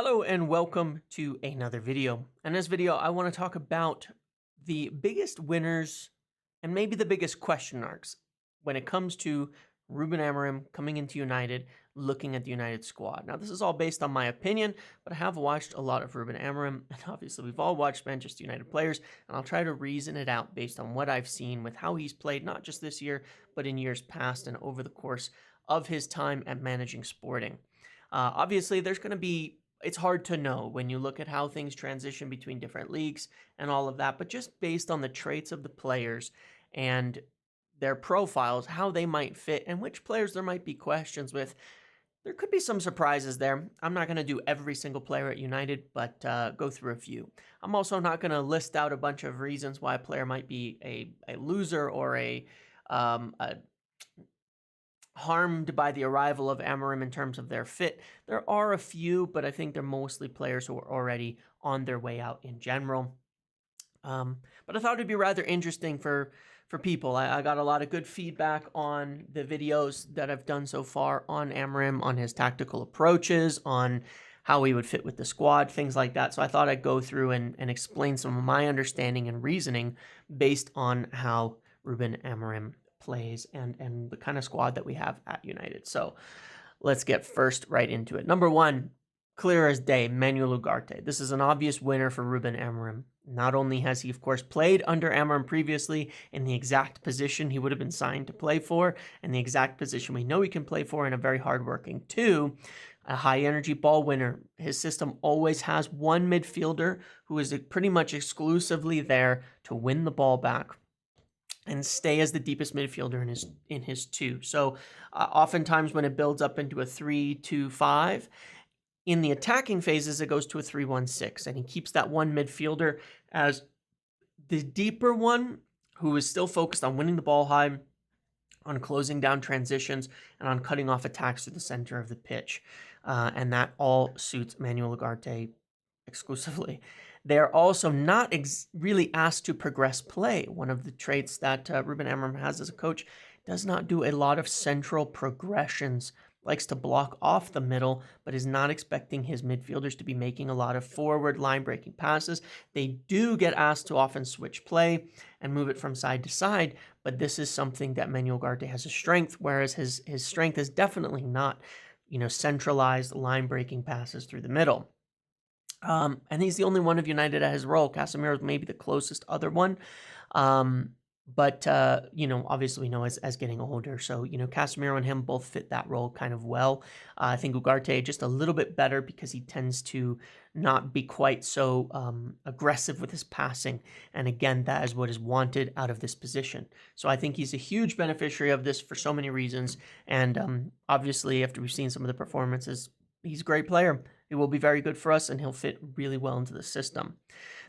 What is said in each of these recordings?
Hello and welcome to another video. In this video, I want to talk about the biggest winners and maybe the biggest question marks when it comes to Ruben Amorim coming into United, looking at the United squad. Now, this is all based on my opinion, but I have watched a lot of Ruben Amorim, and obviously we've all watched Manchester United players, and I'll try to reason it out based on what I've seen with how he's played, not just this year, but in years past and over the course of his time at managing Sporting. Obviously, there's going to be it's hard to know when you look at how things transition between different leagues and all of that, but just based on the traits of the players and their profiles, how they might fit, and which players there might be questions with, there could be some surprises there. I'm not going to do every single player at United, but go through a few. I'm also not going to list out a bunch of reasons why a player might be a loser or a harmed by the arrival of Amorim in terms of their fit. There are a few, but I think they're mostly players who are already on their way out in general. But I thought it'd be rather interesting for people. I got a lot of good feedback on the videos that I've done so far on Amorim, on his tactical approaches, on how he would fit with the squad, things like that. So I thought I'd go through and explain some of my understanding and reasoning based on how Ruben Amorim plays and the kind of squad that we have at United. So let's get first right into it. Number one, clear as day, Manuel Ugarte. This is an obvious winner for Ruben Amorim. Not only has he, of course, played under Amorim previously in the exact position he would have been signed to play for, and the exact position we know he can play for, and a very hardworking two, a high-energy ball winner. His system always has one midfielder who is pretty much exclusively there to win the ball back and stay as the deepest midfielder in his two. So oftentimes when it builds up into a 3-2-5, in the attacking phases, it goes to a 3-1-6, and he keeps that one midfielder as the deeper one who is still focused on winning the ball high, on closing down transitions, and on cutting off attacks to the center of the pitch. And that all suits Manuel Ugarte exclusively. They are also not really asked to progress play. One of the traits that Ruben Amorim has as a coach, does not do a lot of central progressions, likes to block off the middle, but is not expecting his midfielders to be making a lot of forward line-breaking passes. They do get asked to often switch play and move it from side to side, but this is something that Manuel Ugarte has a strength, whereas his strength is definitely not, centralized line-breaking passes through the middle. And he's the only one of United at his role. Casemiro is maybe the closest other one. But obviously we know as getting older. So, Casemiro and him both fit that role kind of well. I think Ugarte just a little bit better because he tends to not be quite so aggressive with his passing. And again, that is what is wanted out of this position. So I think he's a huge beneficiary of this for so many reasons. And obviously, after we've seen some of the performances, he's a great player. He will be very good for us, and he'll fit really well into the system.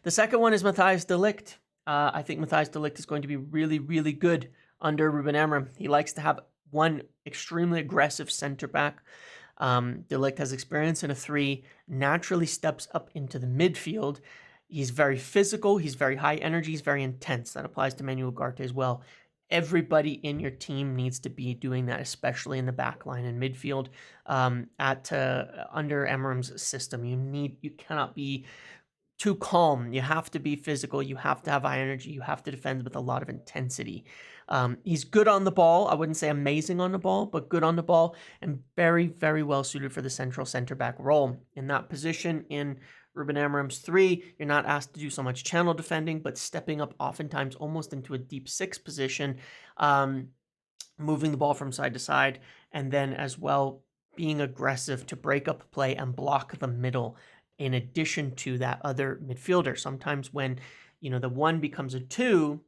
The second one is Matias Defiquet. I think Matias Defiquet is going to be really, really good under Ruben Amorim. He likes to have one extremely aggressive center back. Defiquet has experience in a 3, naturally steps up into the midfield. He's very physical. He's very high energy. He's very intense. That applies to Manuel Ugarte as well. Everybody in your team needs to be doing that, especially in the back line and midfield. Under Amorim's system, you cannot be too calm. You have to be physical. You have to have high energy. You have to defend with a lot of intensity. He's good on the ball. I wouldn't say amazing on the ball, but good on the ball, and very, very well suited for the central center back role. In that position, in Ruben Amorim's 3, you're not asked to do so much channel defending, but stepping up oftentimes almost into a deep 6 position, moving the ball from side to side, and then as well being aggressive to break up play and block the middle in addition to that other midfielder. Sometimes when, the 1 becomes a 2,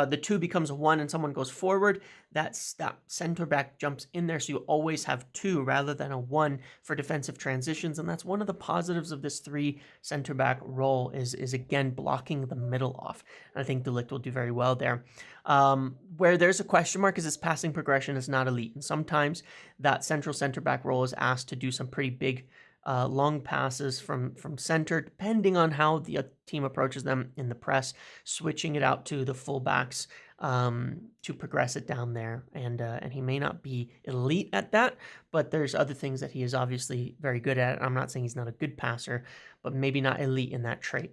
the 2 becomes a 1 and someone goes forward, that center back jumps in there. So you always have 2 rather than a 1 for defensive transitions. And that's one of the positives of this 3 center back role is again, blocking the middle off. And I think Defiquet will do very well there. Where there's a question mark is his passing progression is not elite. And sometimes that central center back role is asked to do some pretty big long passes from center, depending on how the team approaches them in the press, switching it out to the fullbacks to progress it down there. And he may not be elite at that, but there's other things that he is obviously very good at. I'm not saying he's not a good passer, but maybe not elite in that trait.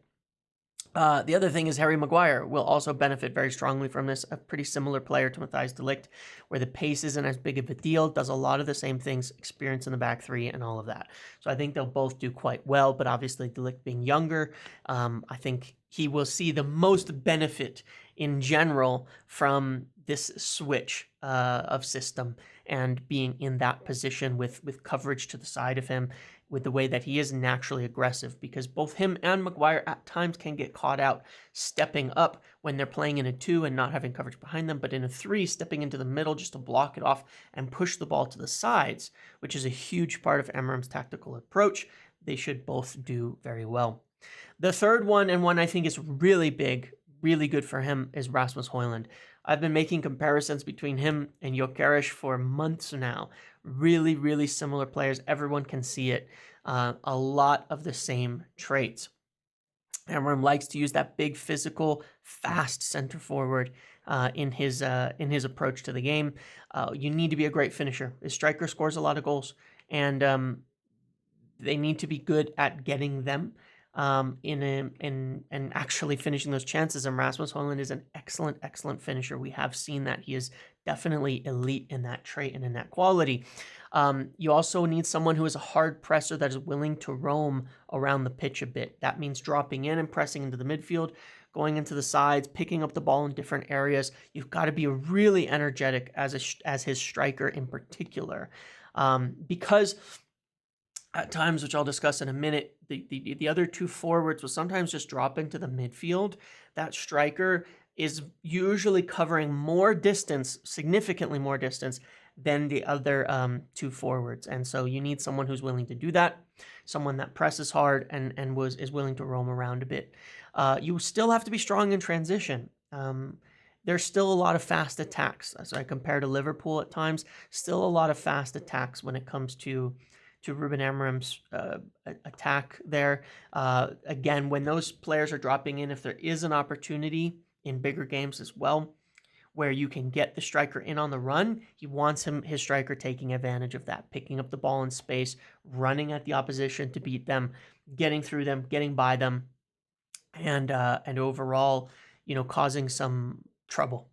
The other thing is Harry Maguire will also benefit very strongly from this. A pretty similar player to Matthias de Ligt, where the pace isn't as big of a deal, does a lot of the same things, experience in the back three and all of that. So I think they'll both do quite well, but obviously de Ligt being younger, I think he will see the most benefit in general from this switch of system and being in that position with coverage to the side of him, with the way that he is naturally aggressive, because both him and Maguire at times can get caught out stepping up when they're playing in a 2 and not having coverage behind them, but in a 3, stepping into the middle just to block it off and push the ball to the sides, which is a huge part of Amorim's tactical approach. They should both do very well. The third one, and one I think is really big, really good for him, is Rasmus Haaland. I've been making comparisons between him and Gyökeres for months now. Really, really similar players. Everyone can see it. A lot of the same traits. Amorim likes to use that big, physical, fast center forward in his approach to the game. You need to be a great finisher. His striker scores a lot of goals, and they need to be good at getting them and actually finishing those chances. And Rasmus Haaland is an excellent finisher. We have seen that he is definitely elite in that trait and in that quality. You also need someone who is a hard presser that is willing to roam around the pitch a bit. That means dropping in and pressing into the midfield, going into the sides, picking up the ball in different areas. You've got to be really energetic as his striker in particular, because at times, which I'll discuss in a minute, the other two forwards will sometimes just drop into the midfield. That striker is usually covering more distance, significantly more distance, than the other two forwards. And so you need someone who's willing to do that, someone that presses hard and is willing to roam around a bit. You still have to be strong in transition. There's still a lot of fast attacks. As I compare to Liverpool at times, still a lot of fast attacks when it comes to Ruben Amorim's attack there. Again, when those players are dropping in, if there is an opportunity in bigger games as well, where you can get the striker in on the run, he wants his striker taking advantage of that, picking up the ball in space, running at the opposition to beat them, getting through them, getting by them, and overall, causing some trouble.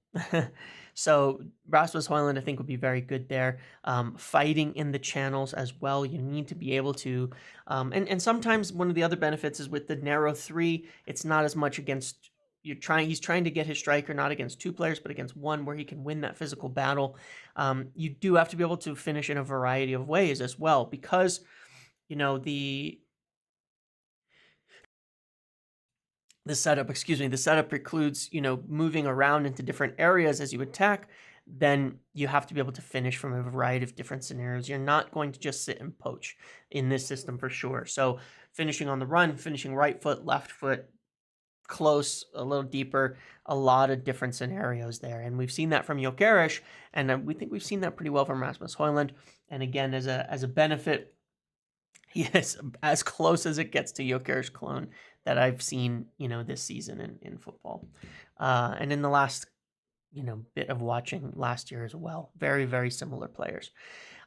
So Rasmus Haaland, I think, would be very good there. Fighting in the channels as well. You need to be able to, and sometimes one of the other benefits is with the narrow 3, it's not as much against, he's trying to get his striker not against 2 players, but against 1, where he can win that physical battle. You do have to be able to finish in a variety of ways as well, because, the setup precludes, moving around into different areas as you attack. Then you have to be able to finish from a variety of different scenarios. You're not going to just sit and poach in this system for sure. So finishing on the run, finishing right foot, left foot, close, a little deeper, a lot of different scenarios there. And we've seen that from Gyökeres, and we think we've seen that pretty well from Rasmus Haaland. And again, as a benefit, he is as close as it gets to Gyökeres' clone that I've seen, this season in football. And in the last, bit of watching last year as well. Very, very similar players.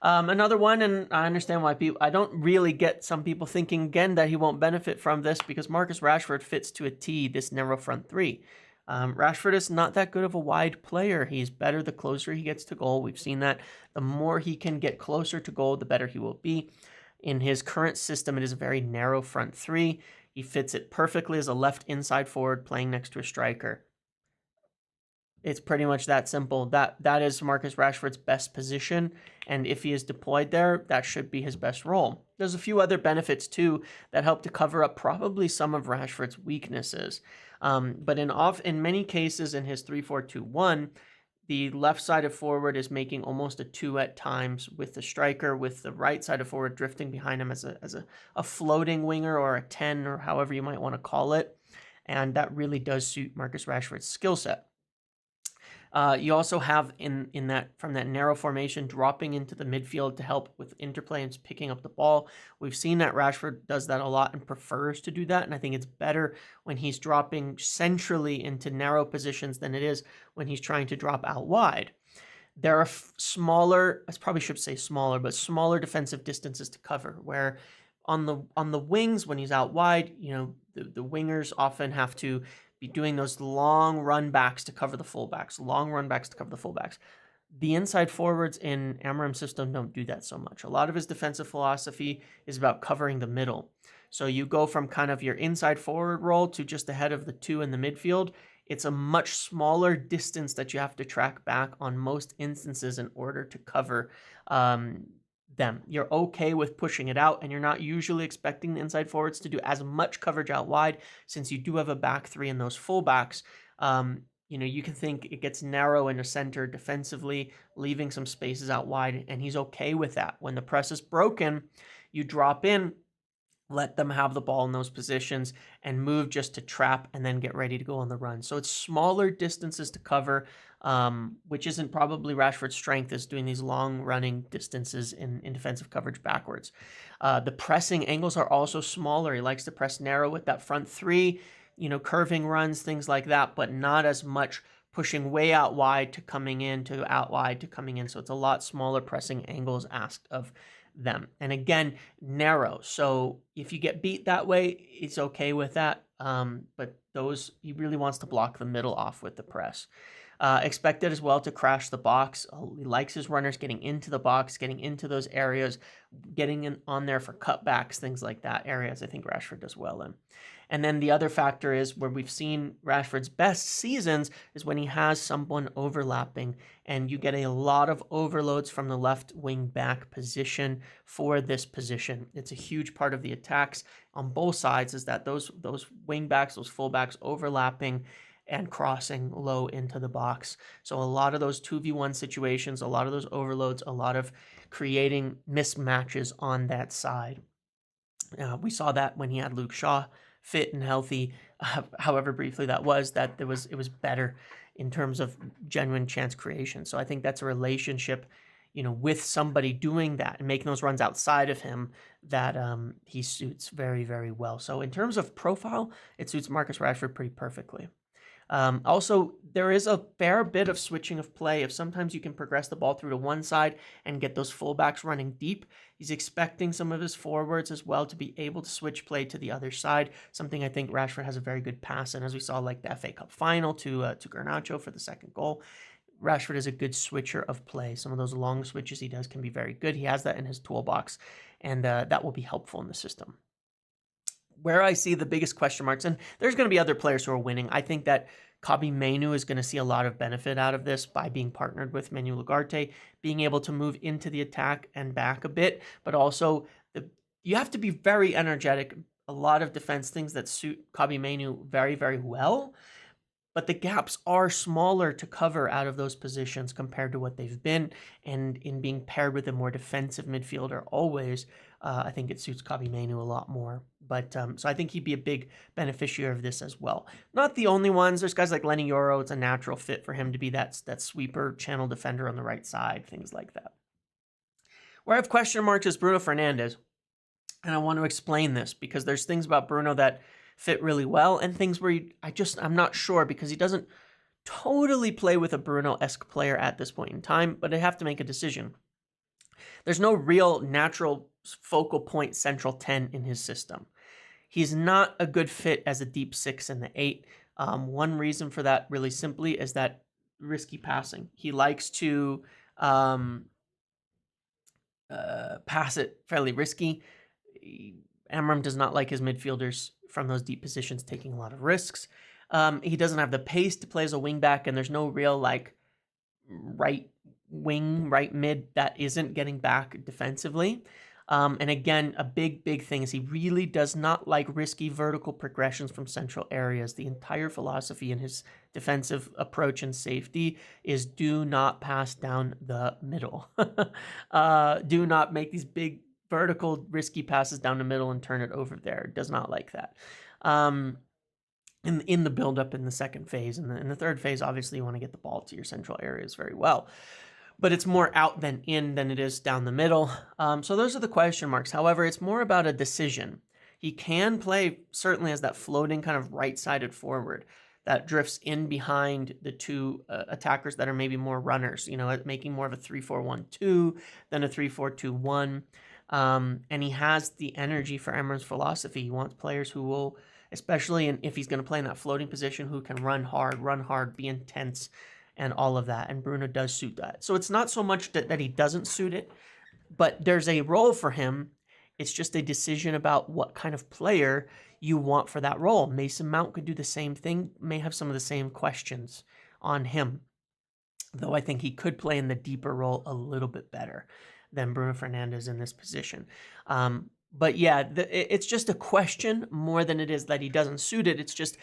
Another one, and I understand why I don't really get some people thinking again that he won't benefit from this, because Marcus Rashford fits to a T this narrow front 3. Rashford is not that good of a wide player. He's better the closer he gets to goal. We've seen that. The more he can get closer to goal, the better he will be. In his current system, it is a very narrow front 3. He fits it perfectly as a left inside forward playing next to a striker. It's pretty much that simple. That is Marcus Rashford's best position, and if he is deployed there, that should be his best role. There's a few other benefits too that help to cover up probably some of Rashford's weaknesses. But in many cases in his 3-4-2-1, the left side of forward is making almost a 2 at times, with the striker, with the right side of forward drifting behind him as a floating winger or a 10, or however you might want to call it. And that really does suit Marcus Rashford's skill set. You also have in that from that narrow formation dropping into the midfield to help with interplay and picking up the ball. We've seen that Rashford does that a lot and prefers to do that, and I think it's better when he's dropping centrally into narrow positions than it is when he's trying to drop out wide. There are smaller, I probably should say smaller, but smaller defensive distances to cover, where on the wings when he's out wide, the wingers often have to be doing those long run backs to cover the fullbacks, The inside forwards in Amorim's system don't do that so much. A lot of his defensive philosophy is about covering the middle. So you go from kind of your inside forward role to just ahead of the two in the midfield. It's a much smaller distance that you have to track back on most instances in order to cover them. You're okay with pushing it out, and you're not usually expecting the inside forwards to do as much coverage out wide since you do have a back three and those fullbacks. You can think it gets narrow in the center defensively, leaving some spaces out wide, and he's okay with that. When the press is broken, you drop in, let them have the ball in those positions and move just to trap and then get ready to go on the run. So it's smaller distances to cover, which isn't probably Rashford's strength, is doing these long running distances in defensive coverage backwards. The pressing angles are also smaller. He likes to press narrow with that front three, curving runs, things like that, but not as much pushing way out wide to coming in, to out wide to coming in. So it's a lot smaller pressing angles asked of them. And again, narrow. So if you get beat that way, it's okay with that. But he really wants to block the middle off with the press. Expected as well to crash the box. He likes his runners getting into the box, getting into those areas, getting on there for cutbacks, things like that. Areas I think Rashford does well in. And then the other factor is where we've seen Rashford's best seasons is when he has someone overlapping, and you get a lot of overloads from the left wing back position for this position. It's a huge part of the attacks on both sides, is that those wing backs, those full backs overlapping and crossing low into the box. So a lot of those 2v1 situations, a lot of those overloads, a lot of creating mismatches on that side. We saw that when he had Luke Shaw fit and healthy, however briefly that was, that it was better in terms of genuine chance creation. So I think that's a relationship, with somebody doing that and making those runs outside of him that he suits very, very well. So in terms of profile, it suits Marcus Rashford pretty perfectly. Also, there is a fair bit of switching of play. If sometimes you can progress the ball through to one side and get those fullbacks running deep, he's expecting some of his forwards as well to be able to switch play to the other side, something I think Rashford has a very good pass in, as we saw like the FA Cup final to Garnacho for the second goal. Rashford is a good switcher of play. Some of those long switches he does can be very good. He has that in his toolbox, and that will be helpful in the system. Where I see the biggest question marks, and there's going to be other players who are winning. I think that Kobbie Mainoo is going to see a lot of benefit out of this by being partnered with Manuel Ugarte, being able to move into the attack and back a bit, but also you have to be very energetic. A lot of defense things that suit Kobbie Mainoo very, very well, but the gaps are smaller to cover out of those positions compared to what they've been. And in being paired with a more defensive midfielder always, I think it suits Kobbie Mainoo a lot more. But so I think he'd be a big beneficiary of this as well. Not the only ones. There's guys like Lenny Yoro. It's a natural fit for him to be that sweeper channel defender on the right side, things like that. Where I have question marks is Bruno Fernandez. And I want to explain this because there's things about Bruno that fit really well and things where I'm not sure because he doesn't totally play with a Bruno-esque player at this point in time, but I have to make a decision. There's no real natural focal point central 10 in his system. He's not a good fit as a deep 6 in the 8. One reason for that really simply is that risky passing. He likes to pass it fairly risky. Amorim does not like his midfielders from those deep positions taking a lot of risks. He doesn't have the pace to play as a wingback, and there's no real right wing, right mid that isn't getting back defensively. And again, a big thing is he really does not like risky vertical progressions from central areas. The entire philosophy in his defensive approach and safety is do not pass down the middle. Do not make these big vertical risky passes down the middle and turn it over there. Does not like that. in the build-up in the second phase. And in the third phase, obviously, you want to get the ball to your central areas very well. But it's more out than in than it is down the middle. So those are the question marks. However, it's more about a decision. He can play certainly as that floating kind of right-sided forward that drifts in behind the two attackers that are maybe more runners, making more of a 3-4-1-2 than a 3-4-2-1. And he has the energy for Amorim's philosophy. He wants players who will, especially if he's going to play in that floating position, who can run hard, be intense, and all of that. And Bruno does suit that. So it's not so much that he doesn't suit it, but there's a role for him. It's just a decision about what kind of player you want for that role. Mason Mount could do the same thing, may have some of the same questions on him, though I think he could play in the deeper role a little bit better than Bruno Fernandez in this position. But yeah, it's just a question more than it is that he doesn't suit it. It's just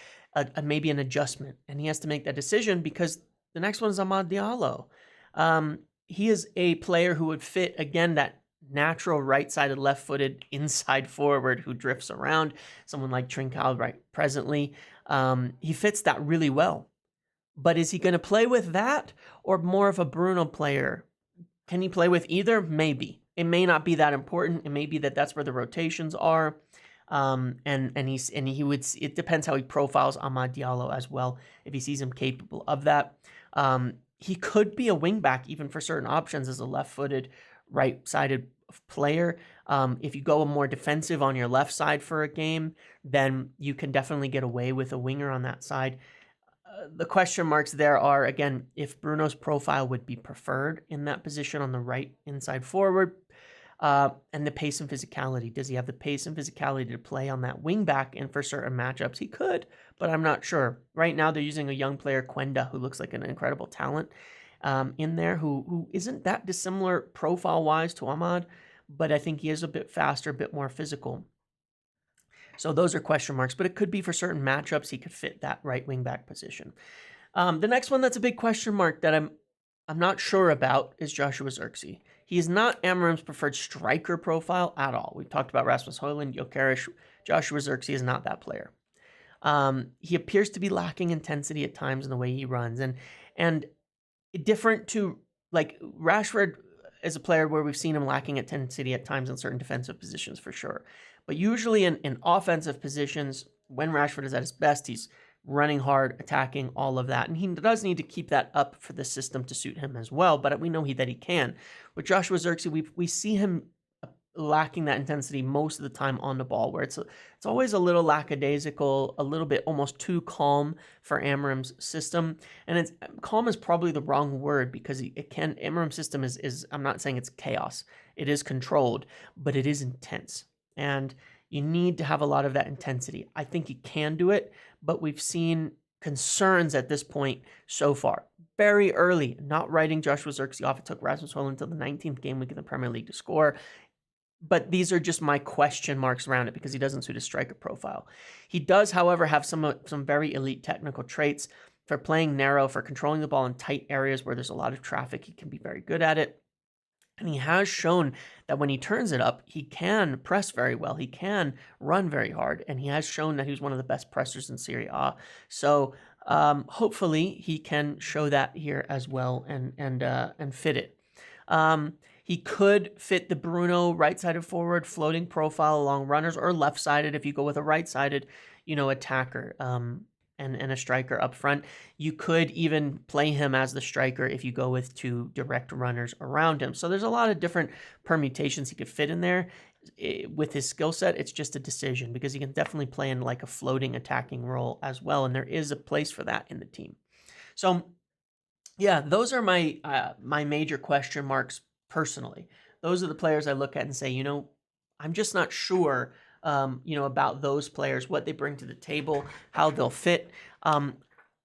maybe an adjustment, and he has to make that decision because the next one is Ahmed Diallo. He is a player who would fit, again, that natural right-sided, left-footed inside forward who drifts around. Someone like Trincao right presently. He fits that really well. But is he going to play with that or more of a Bruno player? Can he play with either? Maybe. It may not be that important. It may be that that's where the rotations are. It depends how he profiles Ahmed Diallo as well, if he sees him capable of that. He could be a wingback even for certain options as a left-footed, right-sided player. If you go more defensive on your left side for a game, then you can definitely get away with a winger on that side. The question marks there are, again, if Bruno's profile would be preferred in that position on the right inside forward, and the pace and physicality. Does he have the pace and physicality to play on that wing back? And for certain matchups, he could, but I'm not sure. Right now, they're using a young player, Quenda, who looks like an incredible talent in there, who isn't that dissimilar profile-wise to Ahmad, but I think he is a bit faster, a bit more physical. So those are question marks, but it could be for certain matchups he could fit that right wing back position. The next one that's a big question mark that I'm not sure about is Joshua Zirkzee. He is not Amorim's preferred striker profile at all. We've talked about Rasmus Haaland, Gyökeres. Joshua Zirkzee is not that player. He appears to be lacking intensity at times in the way he runs, and different to like Rashford is a player where we've seen him lacking intensity at times in certain defensive positions for sure. But usually in offensive positions, when Rashford is at his best, he's running hard, attacking, all of that. And he does need to keep that up for the system to suit him as well, but we know that he can. With Joshua Zirkzee, we see him lacking that intensity most of the time on the ball, where it's always a little lackadaisical, a little bit almost too calm for Amorim's system. And it's calm is probably the wrong word because Amorim's system is I'm not saying it's chaos. It is controlled, but it is intense. And you need to have a lot of that intensity. I think he can do it, but we've seen concerns at this point so far. Very early, not writing Joshua Zirkzee off. It took Rasmus Haaland until the 19th game week in the Premier League to score. But these are just my question marks around it because he doesn't suit his striker profile. He does, however, have some very elite technical traits for playing narrow, for controlling the ball in tight areas where there's a lot of traffic. He can be very good at it. And he has shown that when he turns it up, he can press very well. He can run very hard. And he has shown that he's one of the best pressers in Serie A. So hopefully he can show that here as well and fit it. He could fit the Bruno right-sided forward floating profile along runners, or left-sided if you go with a right-sided, attacker and a striker up front. You could even play him as the striker if you go with two direct runners around him. So there's a lot of different permutations he could fit in there. With his skill set, it's just a decision because he can definitely play in like a floating attacking role as well, and there is a place for that in the team. So yeah, those are my my major question marks. Personally, those are the players I look at and say, I'm just not sure, about those players, what they bring to the table, how they'll fit. And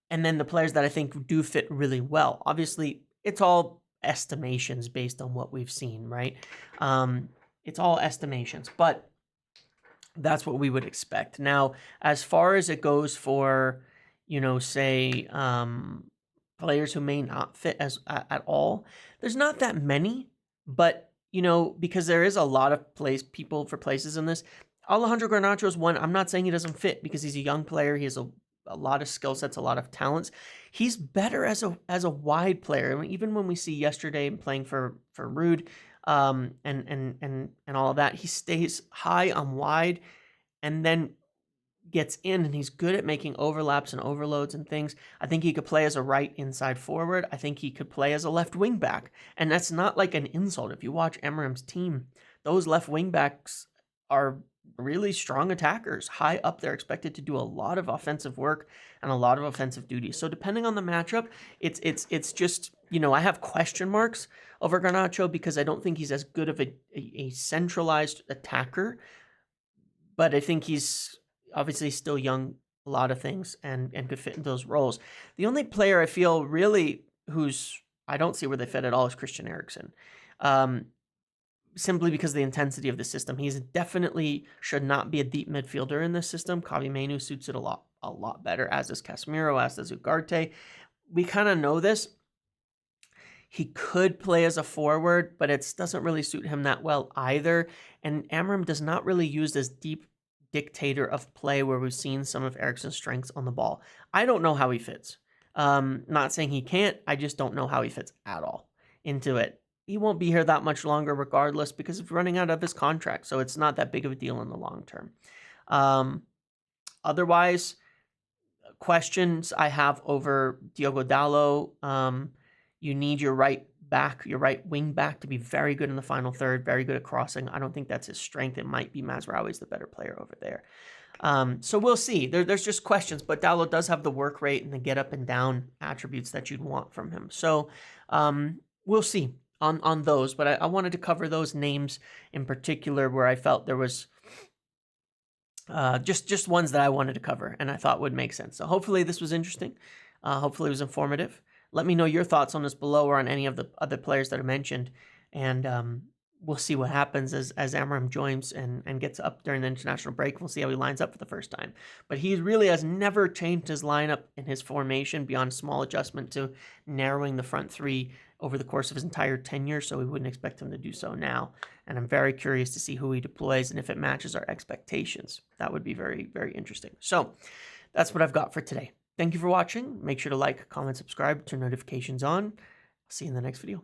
then the players that I think do fit really well. Obviously, it's all estimations based on what we've seen, right? It's all estimations, but that's what we would expect. Now, as far as it goes for, say, players who may not fit at all, there's not that many. But, because there is a lot of people for places in this, Alejandro Garnacho is one. I'm not saying he doesn't fit because he's a young player. He has a a lot of skill sets, a lot of talents. He's better as a wide player. I mean, even when we see yesterday playing for Rude, and all of that, he stays high on wide, and then gets in, and he's good at making overlaps and overloads and things. I think he could play as a right inside forward. I think he could play as a left wing back. And that's not like an insult. If you watch Amorim's team, those left wing backs are really strong attackers, high up there, expected to do a lot of offensive work and a lot of offensive duties. So depending on the matchup, it's just, I have question marks over Garnacho because I don't think he's as good of a centralized attacker, but I think he's obviously still young, a lot of things, and could fit in those roles. The only player I feel really I don't see where they fit at all is Christian Eriksen. Simply because of the intensity of the system. He's definitely should not be a deep midfielder in this system. Kavi Menu suits it a lot better, as does Casemiro, as does Ugarte. We kind of know this. He could play as a forward, but it doesn't really suit him that well either. And Amorim does not really use this deep dictator of play where we've seen some of Eriksen's strengths on the ball. I don't know how he fits. Not saying he can't. I just don't know how he fits at all into it. He won't be here that much longer regardless because he's running out of his contract. So it's not that big of a deal in the long term. Otherwise, questions I have over Diogo Dalot. You need your right wing back to be very good in the final third, very good at crossing. I don't think that's his strength. It might be Mazraoui's the better player over there. So we'll see. There's just questions, but Dalot does have the work rate and the get up and down attributes that you'd want from him. So we'll see on those, but I wanted to cover those names in particular where I felt there was just ones that I wanted to cover and I thought would make sense. So hopefully this was interesting. Hopefully it was informative. Let me know your thoughts on this below or on any of the other players that are mentioned. And we'll see what happens as Amorim joins and gets up during the international break. We'll see how he lines up for the first time. But he really has never changed his lineup in his formation beyond a small adjustment to narrowing the front three over the course of his entire tenure. So we wouldn't expect him to do so now. And I'm very curious to see who he deploys and if it matches our expectations. That would be very, very interesting. So that's what I've got for today. Thank you for watching. Make sure to like, comment, subscribe, turn notifications on. I'll see you in the next video.